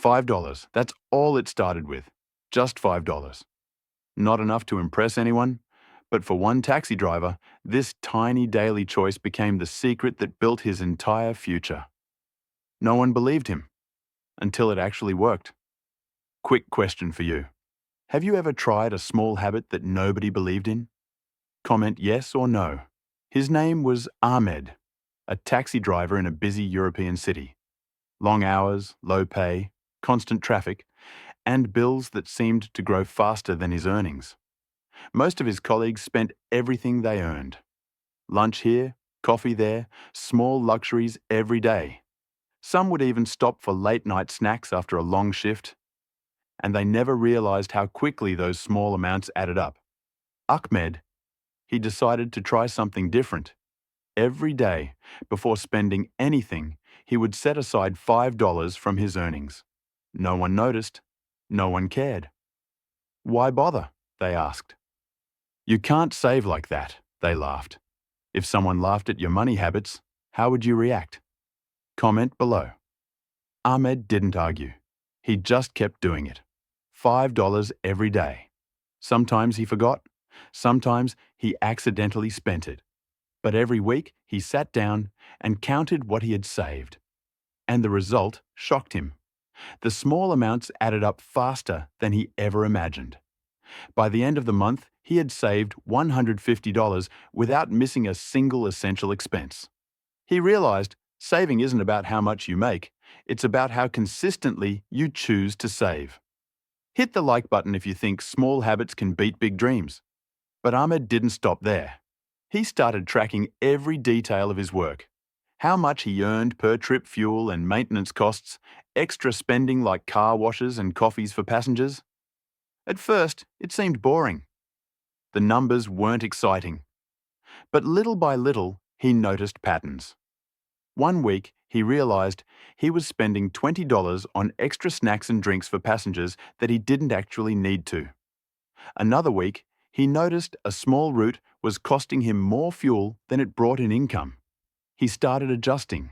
$5. That's all it started with. Just $5. Not enough to impress anyone, but for one taxi driver, this tiny daily choice became the secret that built his entire future. No one believed him, until it actually worked. Quick question for you. Have you ever tried a small habit that nobody believed in? Comment yes or no. His name was Ahmed, a taxi driver in a busy European city. Long hours, low pay, constant traffic, and bills that seemed to grow faster than his earnings. Most of his colleagues spent everything they earned. Lunch here, coffee there, small luxuries every day. Some would even stop for late-night snacks after a long shift, and they never realized how quickly those small amounts added up. Ahmed, he decided to try something different. Every day, before spending anything, he would set aside $5 from his earnings. No one noticed. No one cared. Why bother? They asked. You can't save like that, they laughed. If someone laughed at your money habits, how would you react? Comment below. Ahmed didn't argue. He just kept doing it. $5 every day. Sometimes he forgot. Sometimes he accidentally spent it. But every week he sat down and counted what he had saved. And the result shocked him. The small amounts added up faster than he ever imagined. By the end of the month, he had saved $150 without missing a single essential expense. He realized saving isn't about how much you make, it's about how consistently you choose to save. Hit the like button if you think small habits can beat big dreams. But Ahmed didn't stop there. He started tracking every detail of his work. How much he earned per trip fuel and maintenance costs, extra spending like car washes and coffees for passengers. At first, it seemed boring. The numbers weren't exciting. But little by little, he noticed patterns. One week, he realized he was spending $20 on extra snacks and drinks for passengers that he didn't actually need to. Another week, he noticed a small route was costing him more fuel than it brought in income. He started adjusting.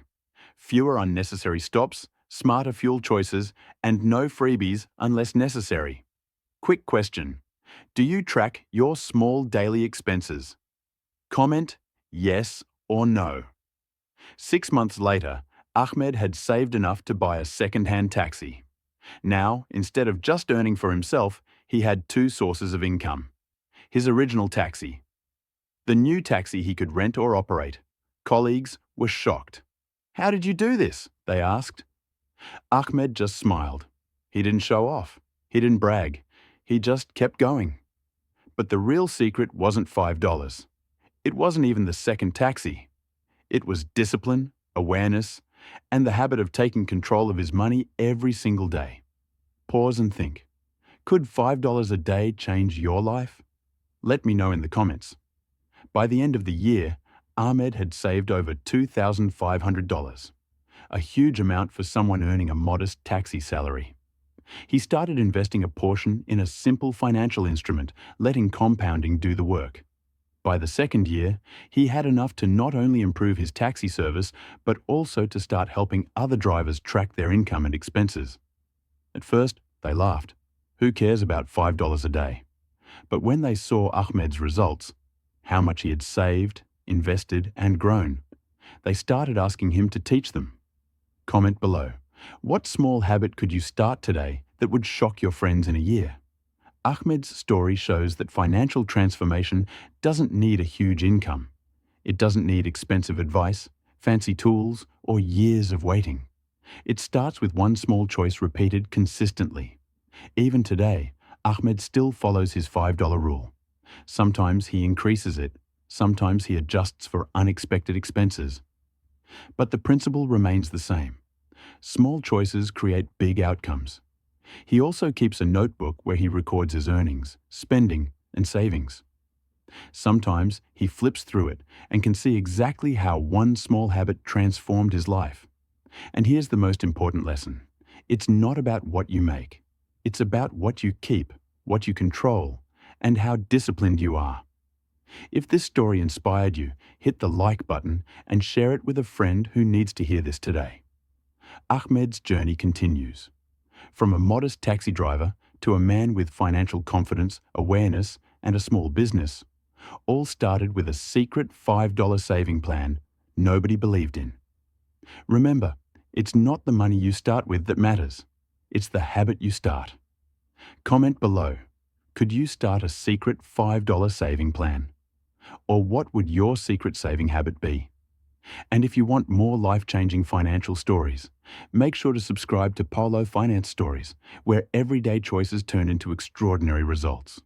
Fewer unnecessary stops, smarter fuel choices, and no freebies unless necessary. Quick question. Do you track your small daily expenses? Comment yes or no. 6 months later, Ahmed had saved enough to buy a second-hand taxi. Now, instead of just earning for himself, he had two sources of income. His original taxi. The new taxi he could rent or operate. Colleagues were shocked. How did you do this? They asked. Ahmed just smiled. He didn't show off. He didn't brag. He just kept going. But the real secret wasn't $5. It wasn't even the second taxi. It was discipline, awareness, and the habit of taking control of his money every single day. Pause and think. Could $5 a day change your life? Let me know in the comments. By the end of the year, Ahmed had saved over $2,500, a huge amount for someone earning a modest taxi salary. He started investing a portion in a simple financial instrument, letting compounding do the work. By the second year, he had enough to not only improve his taxi service, but also to start helping other drivers track their income and expenses. At first, they laughed. Who cares about $5 a day? But when they saw Ahmed's results, how much he had saved, invested, and grown, they started asking him to teach them. Comment below. What small habit could you start today that would shock your friends in a year? Ahmed's story shows that financial transformation doesn't need a huge income. It doesn't need expensive advice, fancy tools, or years of waiting. It starts with one small choice repeated consistently. Even today, Ahmed still follows his $5 rule. Sometimes he increases it, sometimes he adjusts for unexpected expenses. But the principle remains the same. Small choices create big outcomes. He also keeps a notebook where he records his earnings, spending, and savings. Sometimes he flips through it and can see exactly how one small habit transformed his life. And here's the most important lesson. It's not about what you make. It's about what you keep, what you control, and how disciplined you are. If this story inspired you, hit the like button and share it with a friend who needs to hear this today. Ahmed's journey continues. From a modest taxi driver to a man with financial confidence, awareness, and a small business, all started with a secret $5 saving plan nobody believed in. Remember, it's not the money you start with that matters. It's the habit you start. Comment below. Could you start a secret $5 saving plan? Or what would your secret saving habit be? And if you want more life-changing financial stories, make sure to subscribe to Pauloh Finance Stories, where everyday choices turn into extraordinary results.